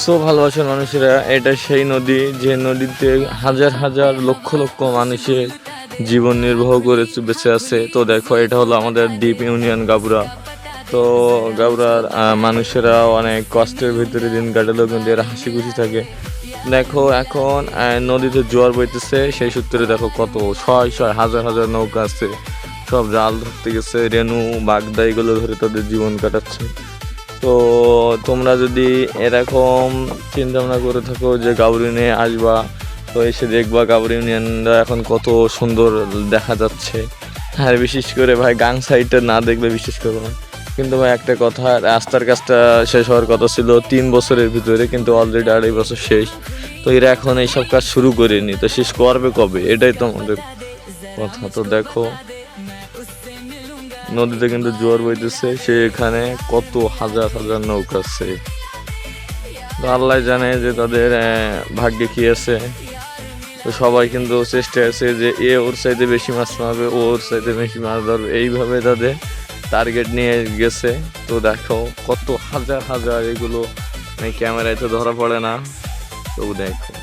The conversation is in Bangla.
সো ভালোবাসার মানুষেরা, এটা সেই নদী যে নদীতে হাজার হাজার লক্ষ লক্ষ মানুষের জীবন নির্বাহ করে বেঁচে আছে। তো দেখো, এটা হলো আমাদের দ্বীপ ইউনিয়ন গাবরা। তো গাবরার মানুষেরা অনেক কষ্টের ভিতরে দিন কাটালেও কিন্তু এরা হাসি খুশি থাকে। দেখো এখন নদীতে জোয়ার বইতেছে, সেই সূত্রে দেখো কত শয় শয় হাজার হাজার নৌকা আছে, সব জাল ধরতে গেছে, রেনু বাগদা এগুলো ধরে তাদের জীবন কাটাচ্ছে। তো তোমরা যদি এরকম চিন্তা ভাবনা করে থাকো যে গাবর ইউনিয়নে আসবা, তো এসে দেখবা গাবর ইউনিয়নটা এখন কত সুন্দর দেখা যাচ্ছে। আর বিশেষ করে ভাই গাং সাইডটা না দেখলে বিশ্বাস করবো না। কিন্তু ভাই একটা কথা, রাস্তার কাজটা শেষ হওয়ার কথা ছিল 3 বছরের ভিতরে, কিন্তু অলরেডি 2.5 বছর শেষ। তো এরা এখন এইসব কাজ শুরু করেনি, তো শেষ করবে কবে? এটাই তো আমাদের কথা। তো দেখো নদীতে কিন্তু জোয়ার বইতেছে, সেখানে কত হাজার হাজার নৌকা আছে। তো আল্লাহ জানে যে তাদের ভাগ্যে কি আছে। তো সবাই কিন্তু চেষ্টা আছে যে ওর চাইতে বেশি মাছ মারবে, ওর চাইতে বেশি মাছ ধরবে, এইভাবে তাদের টার্গেট নিয়ে গেছে। তো দেখো কত হাজার হাজার, এগুলো ক্যামেরায় তো ধরা পড়ে না, তো দেখো।